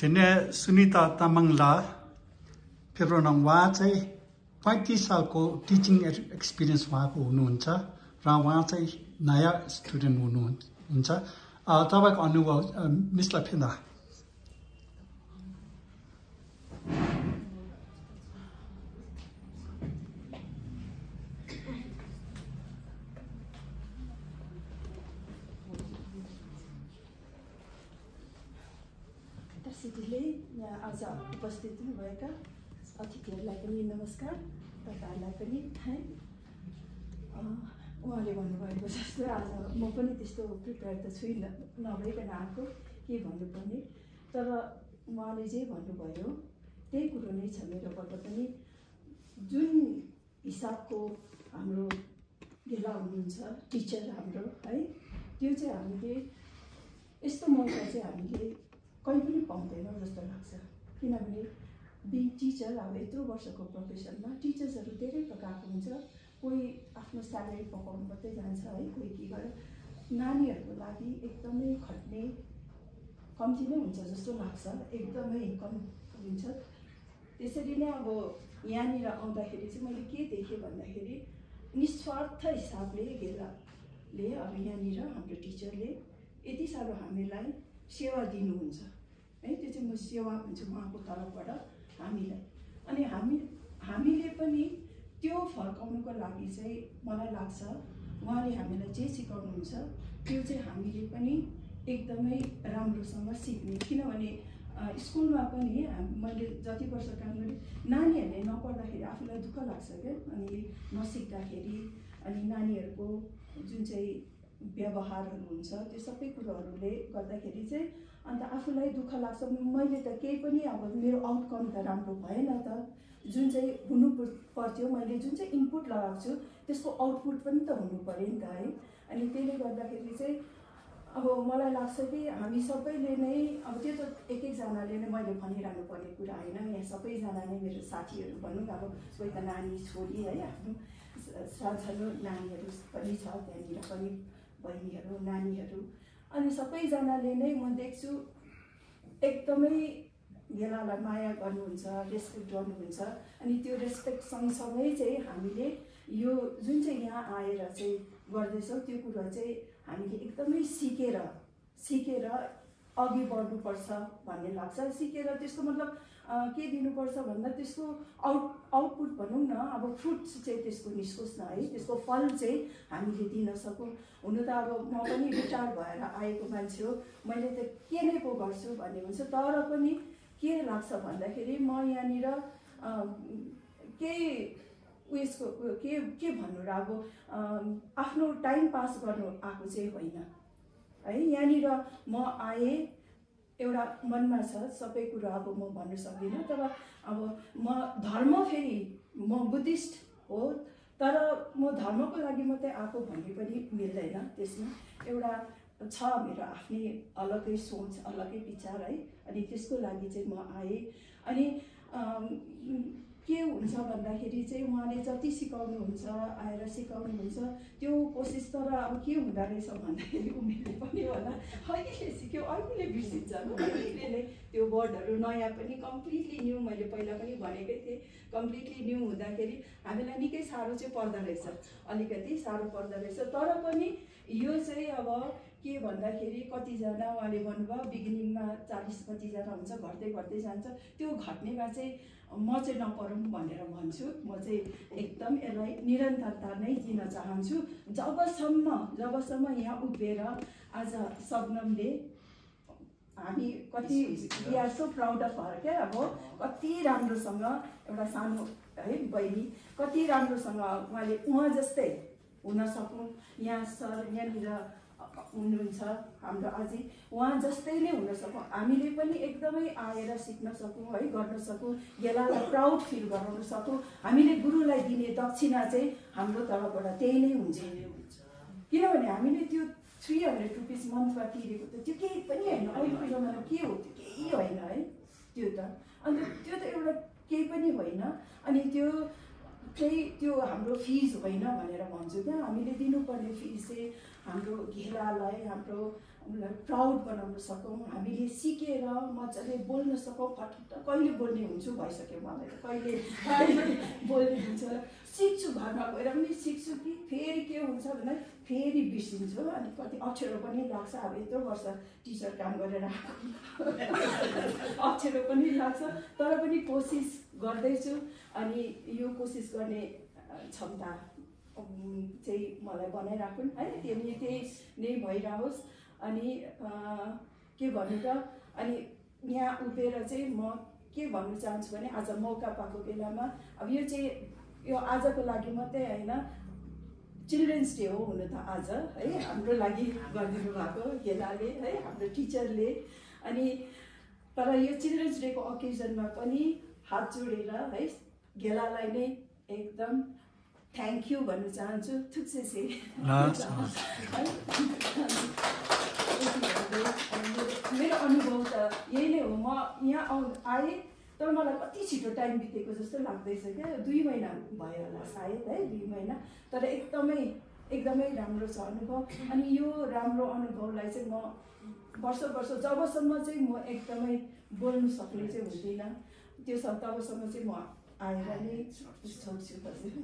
Tene Sunita Tamangla Pebronang wa चाहिँ 35 सालको teaching experience उहाँको हुनुहुन्छ र उहाँ चाहिँ नयाँ स्टुडेन्ट हुनुहुन्छ तपाईको अनुभव मिसलाई फेन्दा आज उपस्थित हुनुभएका अतिथिहरूलाई पनि नमस्कार तपाईहरुलाई पनि उहाँले भन्नुभएको जस्तो आज म पनि त्यस्तो प्रिपेयर त छुइनँ नभइकन आएको के भन्नुपर्ने तर उहाँले जे भन्नुभयो त्यही कुरो नै छ मेरोबाट पनि जुन हिसाबको हाम्रो गेला हुनुहुन्छ टिचर हाम्रो है त्यो चाहिँ हामीले यस्तो मौका चाहिँ हामीले कहिले पनि पाउँदैनौँ जस्तो लाग्छ किनभने बिङ टिचर अब यत्रो वर्षको प्रोफेसनमा टिचर्सहरू धेरै प्रकारको हुन्छ कोही आफ्नो स्यालेरी पकाउनु मात्रै जान्छ है कोही के गरेर नानीहरूको लागि एकदमै खट्ने कम्ती नै हुन्छ जस्तो लाग्छ एकदमै कम हुन्छ त्यसरी नै अब यहाँनिर आउँदाखेरि चाहिँ मैले के देखेँ भन्दाखेरि निस्वार्थ हिसाबले गेलाले अब यहाँनिर हाम्रो टिचरले यति साह्रो हामीलाई सेवा दिनुहुन्छ है त्यो चाहिँ म सेवा भन्छु उहाँको तर्फबाट हामीलाई अनि हामीले पनि त्यो फर्काउनुको लागि चाहिँ मलाई लाग्छ उहाँले हामीलाई जे सिकाउनुहुन्छ त्यो चाहिँ हामीले पनि एकदमै राम्रोसँग सिक्ने किनभने स्कुलमा पनि मैले जति वर्ष काम गरेँ नानीहरूले नपढ्दाखेरि आफूलाई दुःख लाग्छ क्या अनि नसिक्दाखेरि अनि नानीहरूको जुन चाहिँ व्यवहारहरू हुन्छ त्यो सबै कुरोहरूले गर्दाखेरि चाहिँ अन्त आफूलाई दुःख लाग्छ मैले त केही पनि अब मेरो आउटकम त राम्रो भएन त जुन चाहिँ हुनु पर्थ्यो मैले जुन चाहिँ इनपुट लगाएको छु त्यसको आउटपुट पनि त हुनु पर्यो नि त है अनि त्यसले गर्दाखेरि चाहिँ अब मलाई लाग्छ कि हामी सबैले नै अब त्यो त एक एकजनाले नै मैले भनिरहनु पर्ने कुरा होइन यहाँ सबैजना नै मेरो साथीहरू भनौँ अब कोही त नानी छोरी है आफ्नो सानो नानीहरू पनि छ त्यहाँनिर पनि बहिनीहरू नानीहरू अनि सबैजनाले नै म देख्छु एकदमै गेलालाई माया गर्नुहुन्छ रेस्पेक्ट गर्नुहुन्छ अनि त्यो रेस्पेक्ट सँगसँगै चाहिँ हामीले यो जुन चाहिँ यहाँ आएर चाहिँ गर्दैछौँ त्यो कुरा चाहिँ हामीले एकदमै सिकेर अघि बढ्नुपर्छ भन्ने लाग्छ सिकेर त्यसको मतलब के दिनुपर्छ भन्दा त्यसको आउटपुट भनौँ न अब फ्रुट्स चाहिँ त्यसको निस्कोस् न है त्यसको फल चाहिँ हामीले दिन सकौँ हुनु त अब म पनि रिटायर भएर आएको मान्छे हो मैले त के नै पो गर्छु भन्ने हुन्छ तर पनि के लाग्छ भन्दाखेरि म यहाँनिर केही उयसको के भन्नु र अब आफ्नो टाइम पास गर्नु आएको चाहिँ होइन है यहाँनिर म आएँ एउटा मनमा छ सबै कुरा अब म भन्न सक्दिनँ तर अब म धर्म फेरि म बुद्धिस्ट हो तर म धर्मको लागि मात्रै आएको भन्ने पनि मिल्दैन त्यसमा एउटा छ मेरो आफ्नै अलग्गै सोच अलग्गै विचार है अनि त्यसको लागि चाहिँ म आएँ अनि के हुन्छ भन्दाखेरि चाहिँ उहाँले जति सिकाउनुहुन्छ आएर सिकाउनुहुन्छ त्यो कोसिस तर अब के हुँदो रहेछ भन्दाखेरि उमेरले पनि होला अहिले सिक्यो अहिले बिर्सिन्छ अहिले नै त्यो वर्डहरू नयाँ पनि कम्प्लिटली न्यू मैले पहिला पनि भनेकै थिएँ कम्प्लिटली न्यू हुँदाखेरि हामीलाई निकै साह्रो चाहिँ पर्दो रहेछ अलिकति साह्रो पर्दो रहेछ तर पनि यो चाहिँ अब के भन्दाखेरि कतिजना उहाँले भन्नुभयो बिगिनिङमा 40 कतिजना हुन्छ घट्दै जान्छ त्यो घट्नेमा चाहिँ म चाहिँ नपरौँ भनेर भन्छु म चाहिँ एकदम यसलाई निरन्तरता नै दिन चाहन्छु जबसम्म यहाँ उभिएर आज शबनमले हामी कति we are so proud of her क्या अब कति राम्रोसँग एउटा सानो है बहिनी कति राम्रोसँग उहाँ जस्तै हुन सकौँ यहाँ सर यहाँनिर हुनुहुन्छ हाम्रो अझै उहाँ जस्तै नै हुन सकौँ हामीले पनि एकदमै आएर सिक्न सकौँ है गर्न सकौँ गेलालाई प्राउड फिल गराउन सकौँ हामीले गुरुलाई दिने दक्षिणा चाहिँ हाम्रो तर्फबाट त्यही नै हुन्छ किनभने हामीले त्यो 300 रुपिस मन्थमा तिरेको त त्यो केही पनि होइन अहिलेको जमाना के हो त्यो केही होइन है त्यो त अन्त त्यो त एउटा केही पनि होइन अनि त्यो हाम्रो फिज होइन भनेर भन्छु क्या हामीले दिनुपर्ने फिज चाहिँ हाम्रो घेलालाई हाम्रो उनीहरूलाई प्राउड बनाउन सकौँ, हामीले सिकेर मजाले बोल्न सकौँ। फटाफट कहिले बोल्ने हुन्छु भइसक्यो मलाई त, कहिले बोल्ने हुन्छ, सिक्छु, घरमा गएर पनि सिक्छु कि फेरि के हुन्छ भने फेरि बिर्सिन्छु। अनि कति अप्ठ्यारो पनि लाग्छ, अब यत्रो वर्ष टिचर काम गरेर आएको अप्ठ्यारो पनि लाग्छ, तर पनि कोसिस गर्दैछु। अनि यो कोसिस गर्ने क्षमता चाहिँ मलाई बनाइराखौँ होइन, त्यही नै भइरहोस्। अनि के भन्नु त, अनि यहाँ उभिएर चाहिँ म के भन्नु चाहन्छु भने आज मौका पाएको बेलामा अब यो चाहिँ यो आजको लागि मात्रै होइन, चिल्ड्रेन्स डे हो हुन त आज है, हाम्रो लागि गरिदिनु भएको गेलाले है, हाम्रो टिचरले। अनि तर यो चिल्ड्रेन्स डेको अकेजनमा पनि हात जोडेर है गेलालाई नै एकदम थ्याङ्क यू भन्न चाहन्छु। थुक्से से मेरो अनुभव त यही नै हो। म यहाँ आएँ तर मलाई कति छिटो टाइम बितेको जस्तो लाग्दैछ क्या, 2 महिना भयो होला सायद है, 2 महिना, तर एकदमै राम्रो छ अनुभव। अनि यो राम्रो अनुभवलाई चाहिँ म वर्ष जबसम्म चाहिँ म एकदमै बोल्नु सक्ने चाहिँ हुँदिनँ, तबसम्म चाहिँ म आएर नै छोड्छु हजुर।